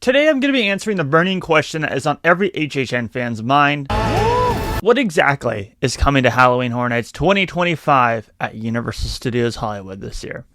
Today I'm going to be answering the burning question that is on every HHN fan's mind. What exactly is coming to Halloween Horror Nights 2025 at Universal Studios Hollywood this year?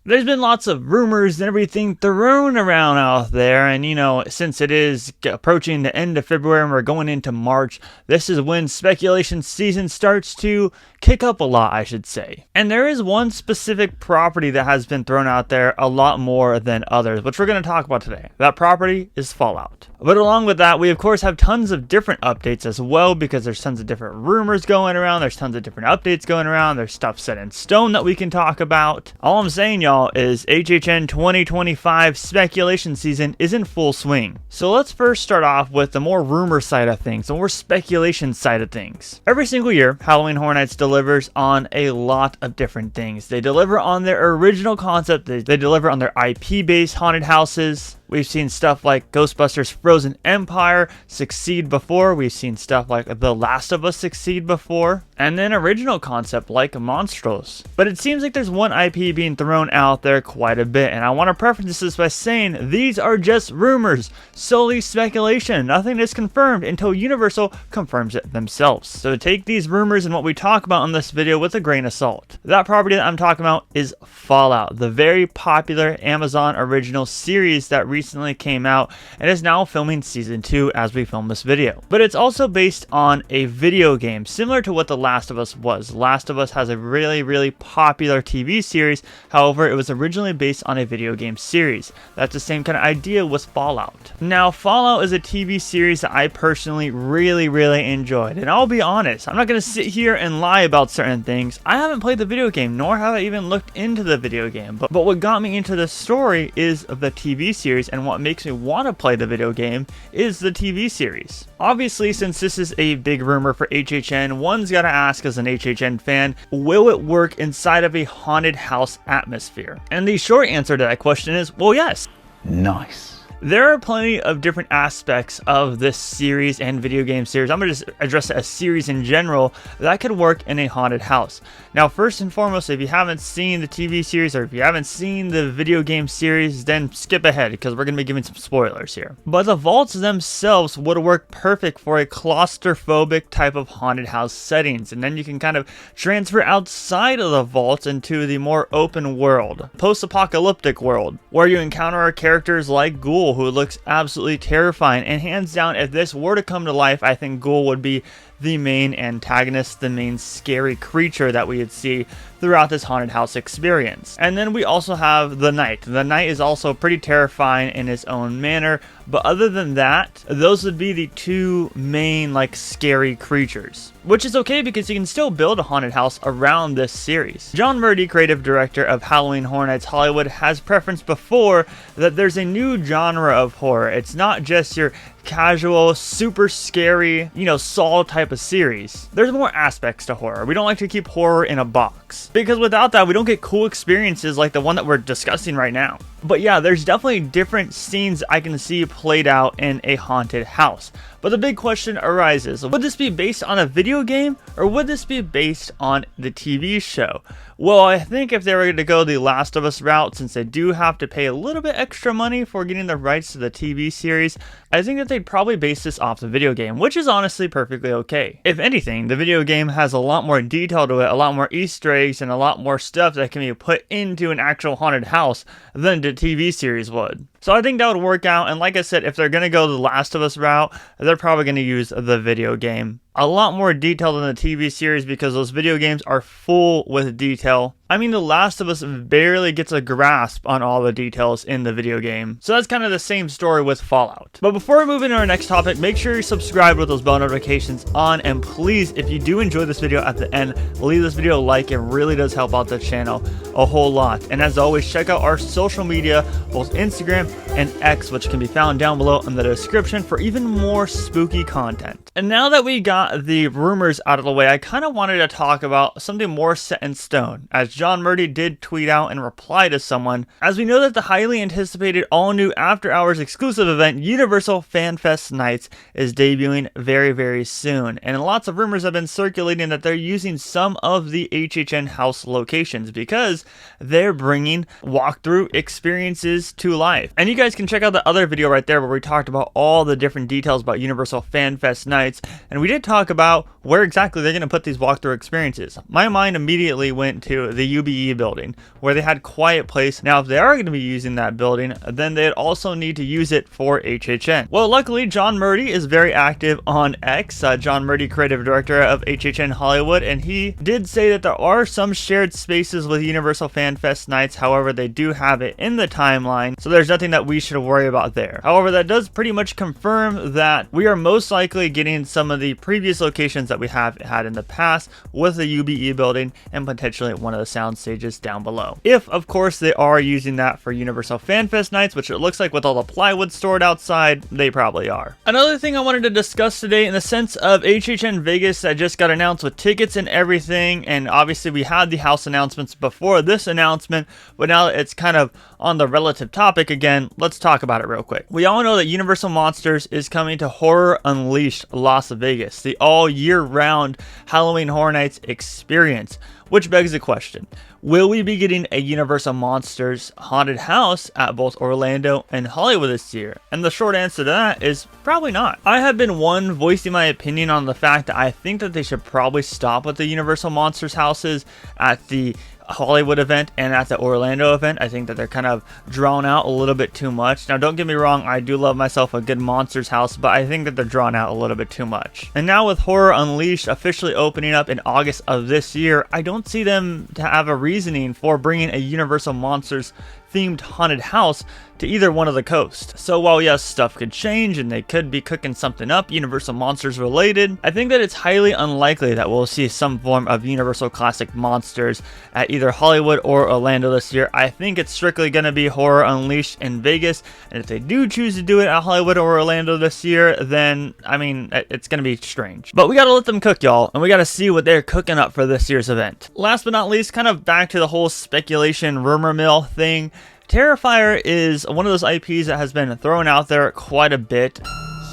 There's been lots of rumors and everything thrown around out there, and since it is approaching the end of February and we're going into March, this is when speculation season starts to kick up a lot, I should say. And there is one specific property that has been thrown out there a lot more than others, which we're going to talk about today. That property is Fallout. But along with that, we of course have tons of different updates as well, because there's tons of different rumors going around, there's tons of different updates going around, there's stuff set in stone that we can talk about. All I'm saying, y'all, is HHN 2025 speculation season is in full swing. So let's first start off with the more rumor side of things, the more speculation side of things. Every single year, Halloween Horror Nights delivers on a lot of different things. They deliver on their original concept, they deliver on their IP-based haunted houses. We've seen stuff like Ghostbusters Frozen Empire succeed before. We've seen stuff like The Last of Us succeed before. And then original concept like Monstros. But it seems like there's one IP being thrown out there quite a bit. And I want to preface this by saying these are just rumors, solely speculation. Nothing is confirmed until Universal confirms it themselves. So take these rumors and what we talk about in this video with a grain of salt. That property that I'm talking about is Fallout, the very popular Amazon original series that recently came out and is now filming season 2 as we film this video. But it's also based on a video game similar to what The Last of Us was. Last of Us has a really popular TV series, however it was originally based on a video game series. That's the same kind of idea with Fallout. Now Fallout is a TV series that I personally really enjoyed, and I'll be honest, I'm not going to sit here and lie about certain things. I haven't played the video game, nor have I even looked into the video game, but what got me into the story is of the TV series, and what makes me want to play the video game is the TV series. Obviously, since this is a big rumor for HHN, one's got to ask as an HHN fan, will it work inside of a haunted house atmosphere? And the short answer to that question is, well, yes. Nice. There are plenty of different aspects of this series and video game series. I'm going to just address it as series in general that could work in a haunted house. Now, first and foremost, if you haven't seen the TV series or if you haven't seen the video game series, then skip ahead because we're going to be giving some spoilers here. But the vaults themselves would work perfect for a claustrophobic type of haunted house settings. And then you can kind of transfer outside of the vaults into the more open world, post-apocalyptic world, where you encounter characters like Ghoul, who looks absolutely terrifying, and hands down, if this were to come to life, I think Ghoul would be the main antagonist, the main scary creature that we would see throughout this haunted house experience. And then we also have the Knight. The Knight is also pretty terrifying in his own manner, but other than that, those would be the two main scary creatures, which is okay because you can still build a haunted house around this series. John Murdy, creative director of Halloween Horror Nights Hollywood, has preferenced before that there's a new genre of horror. It's not just your casual, super scary, Saw type of series. There's more aspects to horror. We don't like to keep horror in a box, because without that, we don't get cool experiences like the one that we're discussing right now. But yeah, there's definitely different scenes I can see played out in a haunted house. But the big question arises, would this be based on a video game or would this be based on the TV show? Well, I think if they were to go the Last of Us route, since they do have to pay a little bit extra money for getting the rights to the TV series, I think that they'd probably base this off the video game, which is honestly perfectly okay. If anything, the video game has a lot more detail to it, a lot more Easter eggs, and a lot more stuff that can be put into an actual haunted house than the TV series would. So I think that would work out, and like I said, if they're going to go the Last of Us route, they're probably going to use the video game. A lot more detail than the TV series because those video games are full with detail. I mean, The Last of Us barely gets a grasp on all the details in the video game. So that's kind of the same story with Fallout. But before we move into our next topic, make sure you subscribe with those bell notifications on. And please, if you do enjoy this video at the end, leave this video a like. It really does help out the channel a whole lot. And as always, check out our social media, both Instagram, and X, which can be found down below in the description for even more spooky content. And now that we got the rumors out of the way, I kind of wanted to talk about something more set in stone, as John Murdy did tweet out and reply to someone, as we know that the highly anticipated all-new after-hours exclusive event, Universal Fan Fest Nights, is debuting very, very soon. And lots of rumors have been circulating that they're using some of the HHN house locations because they're bringing walkthrough experiences to life. And you guys can check out the other video right there where we talked about all the different details about Universal Fan Fest Nights, and we did talk about where exactly they're going to put these walkthrough experiences. My mind immediately went to the UBE building where they had Quiet Place. Now if they are going to be using that building, then they'd also need to use it for HHN. Well, luckily John Murdy is very active on X, John Murdy, creative director of HHN Hollywood, and he did say that there are some shared spaces with Universal Fan Fest Nights. However, they do have it in the timeline, so there's nothing that we should worry about there. However, that does pretty much confirm that we are most likely getting some of the previous locations that we have had in the past with the UBE building and potentially one of the sound stages down below. If, of course, they are using that for Universal Fan Fest Nights, which it looks like with all the plywood stored outside, they probably are. Another thing I wanted to discuss today in the sense of HHN Vegas that just got announced with tickets and everything, and obviously we had the house announcements before this announcement, but now that it's kind of on the relative topic again, let's talk about it real quick. We all know that Universal Monsters is coming to Horror Unleashed Las Vegas, the all year round Halloween Horror Nights experience, which begs the question, will we be getting a Universal Monsters haunted house at both Orlando and Hollywood this year? And the short answer to that is probably not. I have been one voicing my opinion on the fact that I think that they should probably stop with the Universal Monsters houses at the Hollywood event and at the Orlando event. I think that they're kind of drawn out a little bit too much. Now don't get me wrong, I do love myself a good Monsters house, but I think that they're drawn out a little bit too much. And now with Horror Unleashed officially opening up in August of this year, I don't see them to have a reasoning for bringing a Universal Monsters themed haunted house to either one of the coasts. So while yes, stuff could change and they could be cooking something up Universal Monsters related, I think that it's highly unlikely that we'll see some form of Universal Classic Monsters at either Hollywood or Orlando this year. I think it's strictly going to be Horror Unleashed in Vegas, and if they do choose to do it at Hollywood or Orlando this year, then I mean, it's going to be strange. But we got to let them cook, y'all, and we got to see what they're cooking up for this year's event. Last but not least, kind of back to the whole speculation rumor mill thing, Terrifier is one of those IPs that has been thrown out there quite a bit.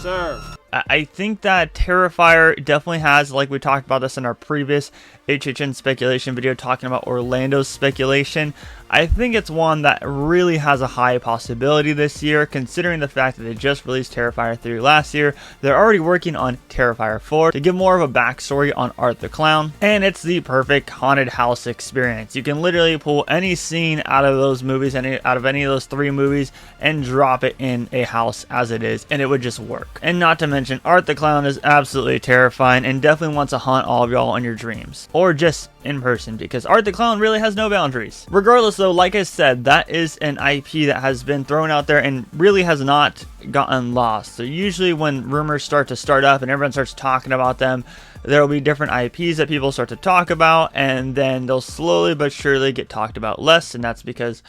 Sir. I think that Terrifier definitely has, like we talked about this in our previous HHN speculation video talking about Orlando's speculation, I think it's one that really has a high possibility this year, considering the fact that they just released Terrifier 3 last year. They're already working on Terrifier 4 to give more of a backstory on Art the Clown, and it's the perfect haunted house experience. You can literally pull any scene out of those movies, out of any of those 3 movies, and drop it in a house as it is, and it would just work. And not to mention, Art the Clown is absolutely terrifying and definitely wants to haunt all of y'all in your dreams, or just in person, because Art the Clown really has no boundaries. Regardless though, like I said, that is an IP that has been thrown out there and really has not gotten lost. So usually when rumors start up and everyone starts talking about them, there will be different IPs that people start to talk about, and then they'll slowly but surely get talked about less, and that's because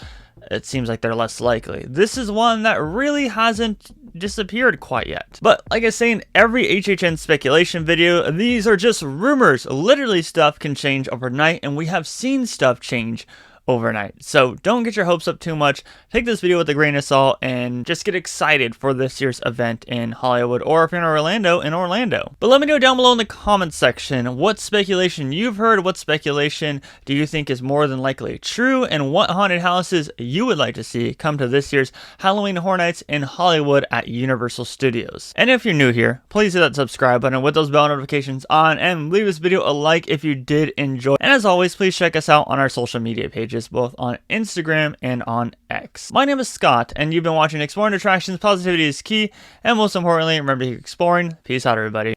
it seems like they're less likely. This is one that really hasn't disappeared quite yet. But like I say in every HHN speculation video, these are just rumors. Literally stuff can change overnight, and we have seen stuff change overnight. So don't get your hopes up too much. Take this video with a grain of salt and just get excited for this year's event in Hollywood, or if you're in Orlando. But let me know down below in the comments section what speculation you've heard, what speculation do you think is more than likely true, and what haunted houses you would like to see come to this year's Halloween Horror Nights in Hollywood at Universal Studios. And if you're new here, please hit that subscribe button with those bell notifications on, and leave this video a like if you did enjoy. And as always, please check us out on our social media pages, both on Instagram and on X. My name is Scott, and you've been watching Exploring Attractions. Positivity is key, and most importantly, remember to keep exploring. Peace out, everybody.